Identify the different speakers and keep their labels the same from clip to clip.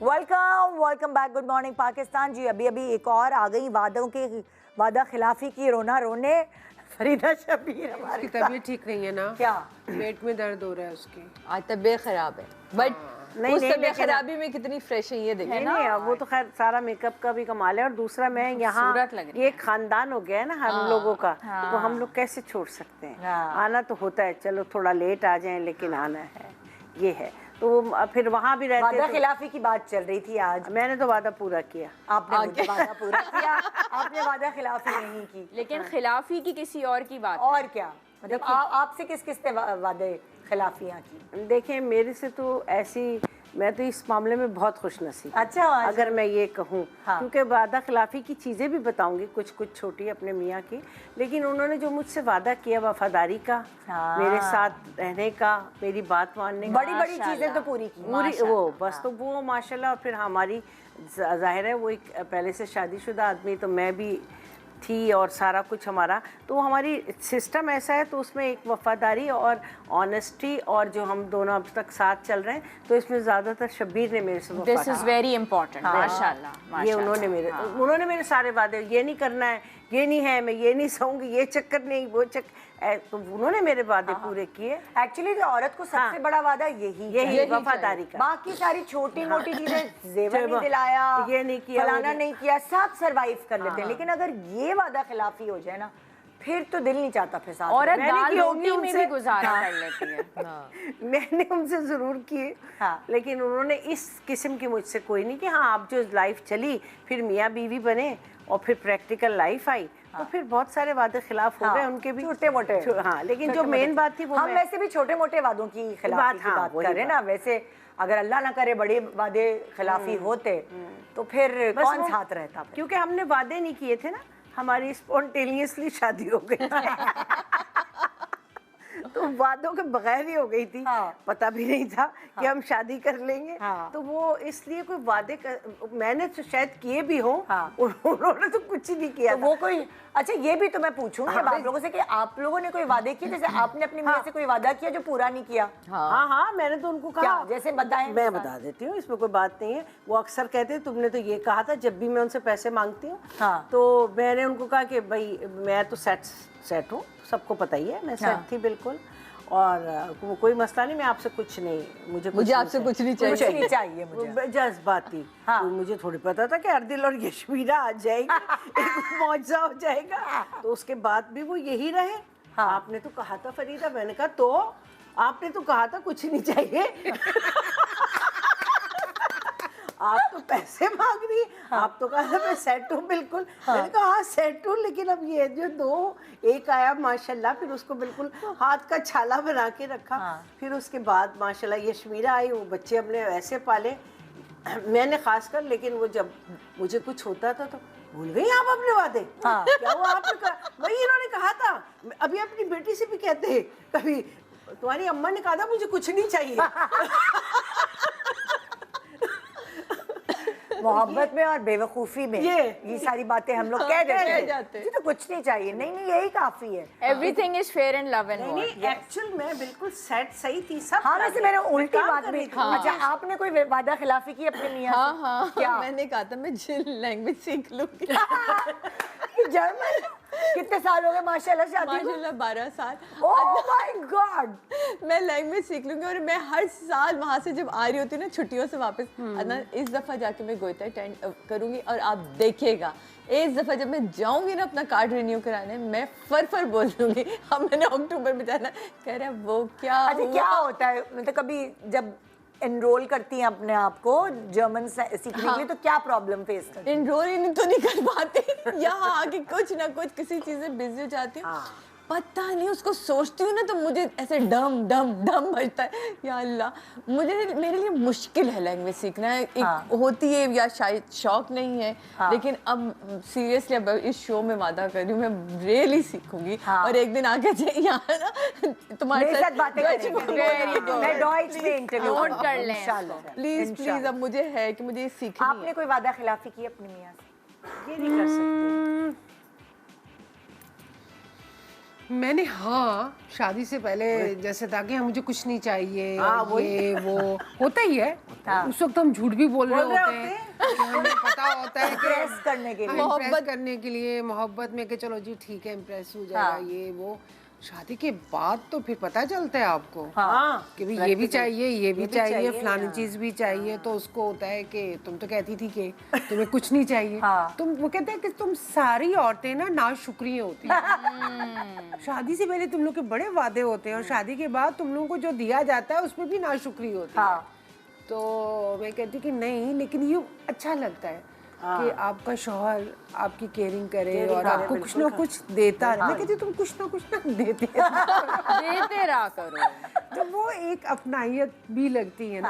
Speaker 1: Welcome back. Good morning Pakistan ji. अभी एक और आ गई वादा खिलाफी की रोना रोने। फरीदा शबीर हमारी
Speaker 2: तबीयत ठीक नहीं है ना,
Speaker 1: क्या
Speaker 2: पेट में दर्द हो रहा है उसकी,
Speaker 3: आज तबीयत खराब है। बट
Speaker 1: नहीं
Speaker 3: उस
Speaker 1: नहीं
Speaker 3: तबीयत खराबी में कितनी फ्रेश है ये देखिए ना।
Speaker 4: नहीं, वो तो खैर सारा मेकअप का भी कमाल है। और दूसरा मैं यहाँ ये खानदान हो गया है ना हम लोगों का, तो हम लोग कैसे छोड़ सकते हैं। आना तो होता है, चलो थोड़ा लेट आ जाएं लेकिन आना है, ये है। तो फिर वहाँ भी रहते
Speaker 1: वादा खिलाफी की बात चल रही थी आज।
Speaker 4: मैंने तो वादा पूरा किया।
Speaker 1: आपने वादा पूरा किया, आपने वादा खिलाफी नहीं की।
Speaker 3: लेकिन खिलाफी की किसी और की बात
Speaker 1: और क्या मतलब आपसे किस ने वादे खिलाफियाँ की?
Speaker 4: देखिए मेरे से तो ऐसी, मैं तो इस मामले में बहुत खुशनसीब।
Speaker 1: अच्छा,
Speaker 4: अगर मैं ये कहूँ,
Speaker 1: हाँ।
Speaker 4: क्योंकि वादा खिलाफी की चीज़ें भी बताऊंगी कुछ छोटी अपने मियाँ की, लेकिन उन्होंने जो मुझसे वादा किया वफादारी का,
Speaker 1: हाँ।
Speaker 4: मेरे साथ रहने का, मेरी बात मानने का,
Speaker 1: बड़ी चीजें तो पूरी की
Speaker 4: वो बस। तो वो माशाल्लाह। और फिर हमारी जाहिर है वो एक पहले से शादीशुदा आदमी, तो मैं भी थी और सारा कुछ हमारा, तो हमारी सिस्टम ऐसा है, तो उसमें एक वफादारी और ऑनेस्टी, और जो हम दोनों अब तक साथ चल रहे हैं, तो इसमें ज़्यादातर शब्बीर ने मेरे से
Speaker 3: दिस इज वेरी इंपॉर्टेंट। माशाल्लाह,
Speaker 4: ये उन्होंने मेरे सारे वादे, ये नहीं करना है, ये नहीं है, मैं ये नहीं सहूँगी, ये चक्कर नहीं, वो चक्कर, तो उन्होंने मेरे वादे पूरे किए।
Speaker 1: एक्चुअली जो औरत को सबसे बड़ा वादा यही
Speaker 4: वफादारी का।
Speaker 1: बाकी सारी छोटी मोटी चीजें, जेवर नहीं दिलाया,
Speaker 4: ये नहीं किया,
Speaker 1: फलाना नहीं किया, सब सरवाइव कर लेते हैं। लेकिन अगर ये वादा खिलाफी हो जाए ना, फिर तो दिल नहीं चाहता फिर साथ।
Speaker 3: औरत दाल रोटी में भी गुजारा कर लेती है।
Speaker 4: मैंने उनसे ज़रूर किए, लेकिन उन्होंने इस किस्म की मुझसे कोई नहीं कि हाँ अब जो लाइफ चली, फिर मियाँ बीवी बने और फिर प्रैक्टिकल लाइफ आई, तो फिर बहुत सारे वादे खिलाफ हो गए उनके भी,
Speaker 1: छोटे मोटे।
Speaker 4: हाँ, लेकिन जो मेन बात थी वो,
Speaker 1: हम वैसे भी छोटे मोटे वादों की खिलाफी की बात कर रहे हैं ना। वैसे अगर अल्लाह ना करे बड़े वादे खिलाफी होते तो फिर कौन साथ रहता?
Speaker 4: क्योंकि हमने वादे नहीं किए थे ना, हमारी स्पॉन्टेनियसली शादी हो गई। तो वादों के बगैर ही हो गई थी। पता भी नहीं था कि हम शादी कर लेंगे। तो वो इसलिए कोई वादे मैंने तो शायद किए भी हों, उन्होंने तो कुछ ही नहीं किया।
Speaker 1: तो वो कोई, अच्छा ये भी तो मैं पूछूंगी अब आप लोगों से कि आप लोगों ने कोई वादे किए? जैसे आपने अपनी मियां से कोई वादा किया जो पूरा नहीं किया?
Speaker 4: हाँ, मैंने तो उनको कहा,
Speaker 1: जैसे बताएं।
Speaker 4: मैं बता देती हूँ, इसमें कोई बात नहीं है। वो अक्सर कहते हैं तुमने तो ये कहा था, जब भी मैं उनसे पैसे मांगती हूँ, तो मैंने उनको कहा कि भाई मैं तो सेट हूँ, सबको पता ही है, मैं सेट थी बिल्कुल, और वो कोई मसला नहीं, मैं आपसे कुछ नहीं, मुझे आपसे कुछ नहीं चाहिए, मुझे जज्बाती। तो मुझे थोड़ी पता था कि अर्दिल और यशमीरा आ जाएगी, एक मौजा हो जाएगा। तो उसके बाद भी वो यही रहे। आपने तो कहा था फरीदा, मैंने कहा तो आपने तो कहा था कुछ नहीं चाहिए। आप तो पैसे मांग रही, आप तो कहा था मैं सेट हूँ बिल्कुल। मैंने कहा हाँ सेट हूँ, लेकिन अब ये जो एक आया माशाल्लाह, फिर उसको बिल्कुल हाथ का छाला बना के रखा। फिर उसके बाद माशाल्लाह यशमीरा आई, वो बच्चे अपने ऐसे पाले, मैंने खासकर। लेकिन वो जब मुझे कुछ होता था तो भूल गई आप अपने वादे। क्या हुआ आपने कहा? वही इन्होंने कहा था। अभी अपनी बेटी से भी कहते हैं कभी, तुम्हारी अम्मा ने कहा था मुझे कुछ नहीं चाहिए।
Speaker 1: मोहब्बत में और बेवकूफ़ी में ये सारी बातें हम लोग कह देते हैं, तो कुछ नहीं चाहिए। नहीं यही काफी है।
Speaker 3: Everything is fair and love and war.
Speaker 4: नहीं, एक्चुअल में बिल्कुल सेट सही थी सब।
Speaker 1: हाँ, वैसे मैंने उल्टी बात भी। अच्छा, आपने कोई वादा खिलाफी की अपने मियां से?
Speaker 3: हाँ, क्या मैंने कहा था मैं लैंग्वेज सीख लूंगी।
Speaker 1: जर्मन? कितने साल हो गए माशाल्लाह शादी को?
Speaker 3: माशाल्लाह 12 साल।
Speaker 1: Oh my God!
Speaker 3: मैं लैंग्वेज सीख लूंगी, और मैं हर साल वहाँ से जब आ रही होती हूँ ना छुट्टियों से वापस, इस दफ़ा जाके मैं गोइता अटेंड करूंगी, और आप देखिएगा इस दफ़ा जब मैं जाऊंगी ना अपना कार्ड रिन्यू कराने, मैं फर बोल दूंगी अब मैंने अक्टूबर में जाना। कह रहा है वो क्या?
Speaker 1: अच्छा, क्या होता है मतलब कभी जब एनरोल करती हैं अपने आप को जर्मन सीखने के लिए, तो क्या प्रॉब्लम फेस करती हैं?
Speaker 3: एनरोल ही तो नहीं कर पाती, यहाँ आके कुछ ना कुछ किसी चीज़ में बिजी हो जाती हूँ। पता नहीं, उसको सोचती हूँ ना तो मुझे ऐसे डम डम डम बजता है। या अल्लाह, मेरे लिए मुश्किल है लैंग्वेज सीखना। एक होती है या शायद शौक नहीं है, लेकिन अब सीरियसली अब इस शो में वादा कर रही हूँ मैं रियली सीखूंगी। और एक दिन आके यहाँ ना तुम्हारे साथ
Speaker 1: बातें करेंगे, मैं डॉइच में इंटरव्यू
Speaker 3: नोट कर लें
Speaker 1: इंशाल्लाह।
Speaker 3: प्लीज। अब मुझे है कि मुझे सीखनी है।
Speaker 1: आपने कोई वादा खिलाफी की अपनी मियां से?
Speaker 4: ये नहीं कर सकते।
Speaker 2: मैंने हाँ शादी से पहले जैसे था कि मुझे कुछ नहीं चाहिए, ये वो होता ही है। उस वक्त हम झूठ भी बोल रहे होते हैं कि हमें पता होता है कि
Speaker 1: इम्प्रेस करने के लिए,
Speaker 2: इम्प्रेस करने के लिए, मोहब्बत में कि चलो जी ठीक है इम्प्रेस हो जाएगा ये वो। शादी के बाद तो फिर पता चलता है आपको कि भाई ये भी चाहिए, ये भी चाहिए, फलानी चीज भी चाहिए। तो उसको होता है कि तुम तो कहती थी कि तुम्हें कुछ नहीं चाहिए। तुम वो कहते हैं कि तुम सारी औरतें ना नाशुक्रिये होती हैं। शादी से पहले तुम लोग के बड़े वादे होते हैं और शादी के बाद तुम लोगों को जो दिया जाता है उसमें भी नाशुक्री होती है। तो मैं कहती कि नहीं, लेकिन ये अच्छा लगता है कि आपका शौहर आपकी केयरिंग करे और आपको कुछ ना कुछ देता रहे। मैं कहती तुम कुछ ना देते
Speaker 3: देते रहा करो।
Speaker 2: तो वो एक अपनाइयत भी लगती है ना।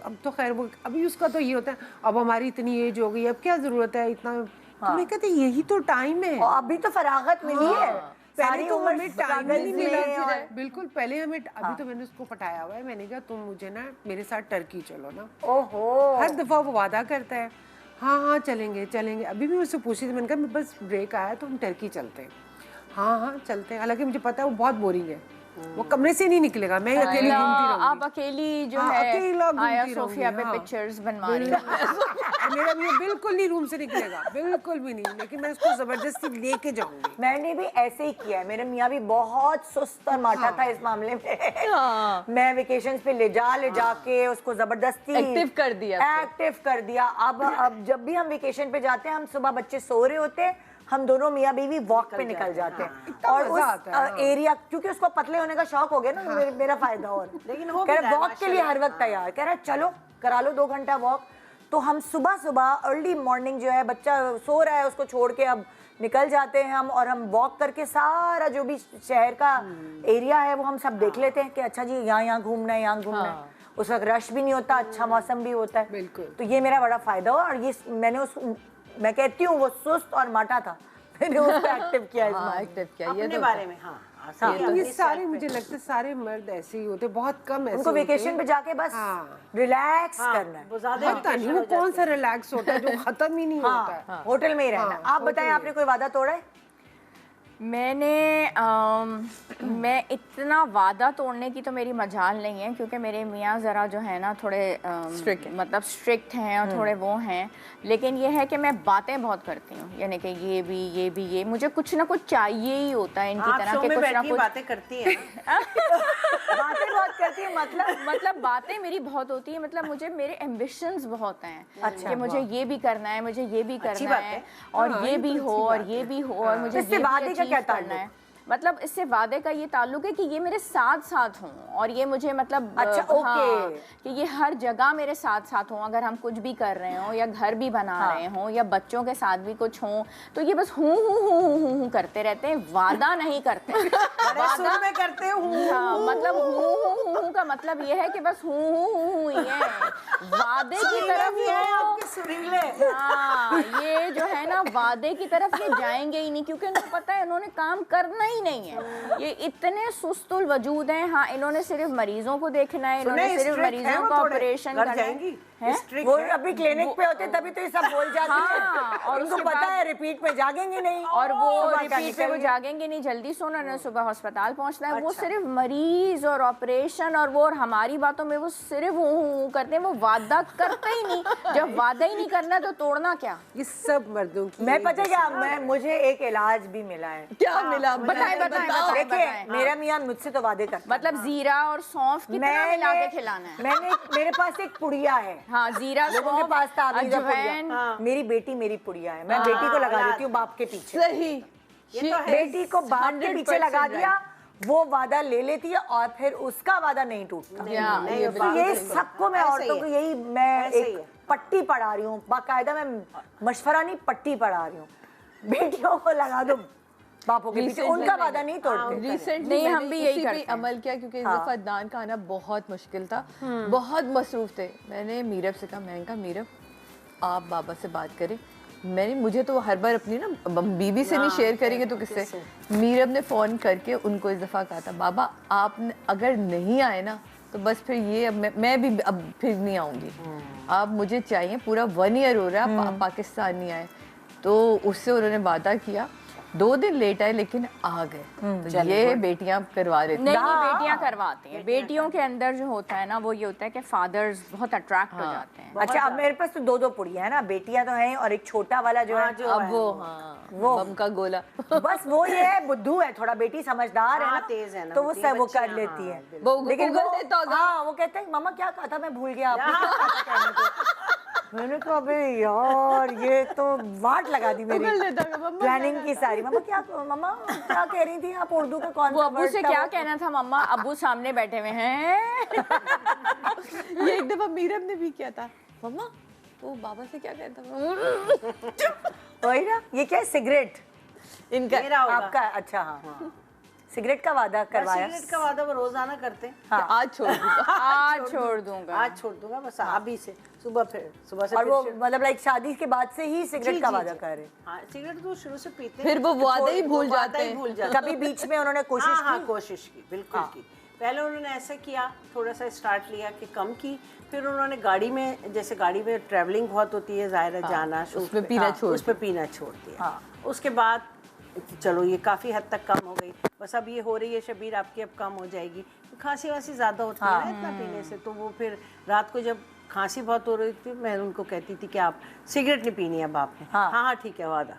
Speaker 2: अब तो खैर वो अभी उसका तो ये होता है अब हमारी इतनी एज हो गई, अब क्या जरूरत है इतना। तो मैं कहती यही तो टाइम है,
Speaker 1: अभी तो फरागत मिली है।
Speaker 2: पहले तो हमें टाइम ही नहीं मिला। बिल्कुल पहले हमें, अभी तो मैंने उसको पटाया हुआ है। मैंने कहा तुम मुझे ना मेरे साथ टर्की चलो ना।
Speaker 1: ओहो,
Speaker 2: हर दफा वो वादा करता है हाँ चलेंगे चलेंगे। अभी भी मुझसे पूछी थी, मैंने कहा मैं बस ब्रेक आया तो हम टर्की चलते हैं। हाँ चलते हैं। हालांकि मुझे पता है वो बहुत बोरिंग है, वो कमरे से नहीं निकलेगा। मैं अकेली घूमती रहूंगी।
Speaker 3: आप अकेली जो है आया सोफिया पे पिक्चर्स बनवा रही हैं।
Speaker 2: मेरा भी बिल्कुल नहीं रूम से निकलेगा, बिल्कुल भी नहीं। लेकिन मैं उसको जबरदस्ती लेके जाऊंगी।
Speaker 1: मैंने भी ऐसे ही किया है। मेरे मियाँ भी बहुत सुस्त और माठा था इस मामले में। मैं वेकेशंस पे ले जा के उसको जबरदस्ती
Speaker 3: एक्टिव कर दिया।
Speaker 1: अब जब भी हम वेकेशन पे जाते हैं, हम सुबह बच्चे सो रहे होते हैं, हम दोनों मियाँ बीवी वॉक पे निकल जाते हैं। और उस एरिया, क्योंकि उसको पतले होने का शौक हो गया ना, मेरा फायदा। और लेकिन वो कह रहा वॉक के लिए हर वक्त तैयार, कह रहा चलो करा लो 2 घंटा वॉक। तो हम सुबह अर्ली मॉर्निंग जो है, बच्चा सो रहा है उसको छोड़ के अब निकल जाते हैं हम, और हम वॉक करके सारा जो भी शहर का एरिया है वो हम सब देख लेते हैं कि अच्छा जी यहाँ घूमना है, यहाँ घूमना है। उस वक्त रश भी नहीं होता, अच्छा मौसम भी होता है।
Speaker 2: बिल्कुल।
Speaker 1: तो ये मेरा बड़ा फायदा हुआ। और ये मैं कहती हूँ वो सुस्त और माठा था, मैंने उसको एक्टिव किया
Speaker 4: अपने बारे में।
Speaker 2: ये सारे मुझे लगता है सारे मर्द ऐसे ही होते, बहुत कम ऐसे
Speaker 1: उनको वेकेशन पे जाके बस रिलैक्स करना है।
Speaker 2: पता नहीं वो कौन सा रिलैक्स होता है जो खत्म ही नहीं होता है।
Speaker 1: होटल में ही रहना। आप बताएं, आपने कोई वादा तोड़ा है?
Speaker 3: मैं इतना वादा तोड़ने की तो मेरी मजाल नहीं है, क्योंकि मेरे मियाँ ज़रा जो है ना थोड़े स्ट्रिक्ट हैं और थोड़े वो हैं। लेकिन ये है कि मैं बातें बहुत करती हूँ, यानी कि ये मुझे कुछ ना कुछ चाहिए ही होता है इनकी तरह के। कुछ ना कुछ
Speaker 4: बातें करती है
Speaker 1: बातें बहुत करती है,
Speaker 3: मतलब बातें मेरी बहुत होती है। मतलब मुझे मेरे एम्बिशंस बहुत हैं।
Speaker 1: अच्छा,
Speaker 3: कि मुझे ये भी करना है, मुझे ये भी करना है, और ये भी हो और ये भी हो, और मुझे
Speaker 1: इससे वादे का क्या ताल्लुक है?
Speaker 3: मतलब इससे वादे का ये ताल्लुक है कि ये मेरे साथ साथ हों, और ये मुझे मतलब
Speaker 1: अच्छा,
Speaker 3: कि ये हर जगह मेरे साथ साथ हों। अगर हम कुछ भी कर रहे हों या घर भी बना रहे हों या बच्चों के साथ भी कुछ हों, तो ये बस हूँ करते रहते हैं, वादा नहीं करते।
Speaker 4: वादा में करते हूँ,
Speaker 3: मतलब हूँ का मतलब ये है कि बस हूँ ही है। वादे की तरफ ये जो है ना, वादे की तरफ ये जाएंगे ही नहीं, क्योंकि उनको पता है इन्होंने काम करना ही नहीं है। ये इतने सुस्तुल वजूद हैं। हाँ, इन्होंने सिर्फ मरीजों को देखना है, इन्होंने सिर्फ मरीजों का ऑपरेशन करना है।
Speaker 1: वो अभी क्लिनिक पे होते तभी तो ये सब बोल जाती है। और उनको पता है रिपीट पे जागेंगे नहीं,
Speaker 3: और वो रिपीट पे वो जागेंगे नहीं, जल्दी सोना है, सुबह अस्पताल पहुंचना है। वो सिर्फ मरीज और ऑपरेशन और वो, और हमारी बातों में वो सिर्फ हूँ करते हैं, वो वादा करते ही नहीं। जब वादा ही नहीं करना तो तोड़ना क्या?
Speaker 2: ये सब मर्दों की।
Speaker 1: मैं पता क्या, मुझे एक इलाज भी मिला है।
Speaker 3: क्या मिला? बताएं।
Speaker 1: देखिए, मेरा मियाँ मुझसे तो वादे करता है,
Speaker 3: मतलब जीरा और सौंफ कितना मिला के खिलाना है।
Speaker 1: मेरे पास एक पुड़िया है।
Speaker 3: हाँ, जीरा,
Speaker 1: लोगों के पास था पुड़िया। मेरी बेटी मेरी पुड़िया है, मैं बेटी को लगा देती हूँ बाप के पीछे।
Speaker 3: सही,
Speaker 1: बेटी को बाप के पीछे लगा दिया, वो वादा ले लेती है और फिर उसका वादा नहीं टूटता। तो ये सबको मैं औरतों को यही मैं एक पट्टी पढ़ा रही हूँ, बाकायदा मैं मशवरा नहीं पट्टी पढ़ा रही हूँ। बेटियों को लगा दो बापों के पीछे, उनका वादा नहीं तोड़ते।
Speaker 3: रिसेंटली हम भी यही करते हैं।
Speaker 5: अमल किया, क्योंकि इस दफा दान का आना बहुत मुश्किल था, बहुत मसरूफ थे। मैंने मीरब से कहा, मैंने कहा मीरब आप बाबा से बात करें। मुझे तो हर बार अपनी ना बीबी से नहीं शेयर करेंगे तो किससे। मीरब ने फ़ोन करके उनको इस दफ़ा कहा था, बाबा आप अगर नहीं आए ना तो बस फिर ये अब मैं भी अब फिर नहीं आऊँगी, आप मुझे चाहिए। पूरा 1 ईयर हो रहा है पाकिस्तान नहीं आए। तो उससे उन्होंने वादा किया 2 दिन लेट आए लेकिन आ गए। तो ये बेटियां करवा रही थी।
Speaker 6: नहीं नहीं, बेटियां करवाती हैं। बेटियों के अंदर जो होता है ना वो ये होता है कि फादर्स बहुत अट्रैक्ट हो जाते हैं।
Speaker 1: अच्छा, अब मेरे पास तो 2 पुड़िया है ना, बेटियां तो हैं और एक छोटा वाला जो है
Speaker 5: अब वो बम का गोला
Speaker 1: बस वो ये है, बुद्धू है थोड़ा, बेटी समझदार है ना,
Speaker 4: तेज है ना,
Speaker 1: तो वो
Speaker 4: होती
Speaker 1: सब वो
Speaker 4: बच्चियां,
Speaker 1: कर लेती है।
Speaker 5: वो
Speaker 1: लेकिन
Speaker 5: गूगल देता होगा।
Speaker 1: हाँ, वो कहते हैं मम्मा क्या कहा था, मैं भूल गया आपने क्या कहा था कहने को। मैंने कहा अबे यार ये तो वाट लगा दी मेरी प्लानिंग की सारी। मम्मा क्या कह रही थी आप, उर्दू का कौन
Speaker 6: वो
Speaker 1: सा
Speaker 6: अब्बू
Speaker 1: word
Speaker 6: से
Speaker 1: था
Speaker 6: क्या
Speaker 1: वो?
Speaker 6: कहना था मम्मा, अब्बू सामने बैठे हुए हैं।
Speaker 3: ये एक दफा मीरब ने भी किया था, मम्मा वो बाबा से क्या कहता
Speaker 1: वही ना, ये क्या है, सिगरेट
Speaker 3: इनका
Speaker 4: मेरा होगा।
Speaker 1: आपका? अच्छा हाँ, सिगरेट का वादा करवाया।
Speaker 4: सिगरेट का वादा वो रोजाना करते हैं।
Speaker 1: हाँ।
Speaker 3: आज छोड़ दूंगा।
Speaker 6: आज छोड़ दूंगा।
Speaker 4: आज छोड़ दूंगा बस, अभी से सुबह से
Speaker 1: और
Speaker 4: फिर
Speaker 1: वो
Speaker 4: शुरू।
Speaker 1: मतलब लाइक शादी के बाद से ही सिगरेट
Speaker 4: जी,
Speaker 1: का
Speaker 4: जी,
Speaker 1: वादा
Speaker 4: जी।
Speaker 1: कर रहे।
Speaker 4: हाँ, सिगरेट तो शुरू से पीते हैं।
Speaker 3: फिर वो वादा ही भूल
Speaker 4: वादा
Speaker 3: जाते
Speaker 4: ही
Speaker 3: हैं।
Speaker 4: भूल जाते हैं।
Speaker 1: कभी बीच में उन्होंने कोशिश
Speaker 4: हाँ,
Speaker 1: की?
Speaker 4: कोशिश की, बिल्कुल की। पहले उन्होंने ऐसा किया, थोड़ा सा स्टार्ट लिया कि कम की, फिर उन्होंने गाड़ी में, जैसे गाड़ी में ट्रैवलिंग बहुत होती है, जाहिर है जाना,
Speaker 3: उसमें पीना छोड़
Speaker 4: उसमें पीना छोड़ दिया। उसके बाद चलो ये काफ़ी हद तक कम हो गई, बस अब ये हो रही है शबीर आपकी, अब कम हो जाएगी। खांसी वासी ज़्यादा होती है ना इतना पीने से, तो वो फिर रात को जब खांसी बहुत हो रही थी, मैं उनको कहती थी कि आप सिगरेट नहीं पीनी अब आपने। हाँ ठीक है वादा।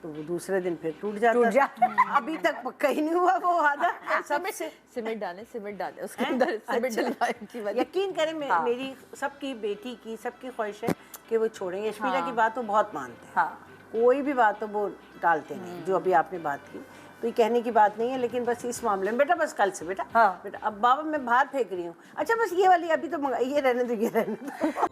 Speaker 4: तो वो दूसरे दिन फिर टूट जाता था। अभी तक पक्का ही नहीं हुआ वो वादा। सबसे
Speaker 3: सिमट डाले उसके अंदर सिमट डलवाए की वजह।
Speaker 4: यकीन करें मेरी सबकी बेटी की सबकी ख्वाहिश है कि वो छोड़ेंगे। यशमीरा की बात वो बहुत मानते हैं, कोई भी बात हो वो टालते नहीं। जो अभी आपने बात की तो ये कहने की बात नहीं है, लेकिन बस इस मामले में बेटा, बस कल से बेटा, बेटा अब बाबा मैं बाहर फेंक रही हूँ, अच्छा बस ये वाली अभी तो ये रहने दो, ये रहने दो।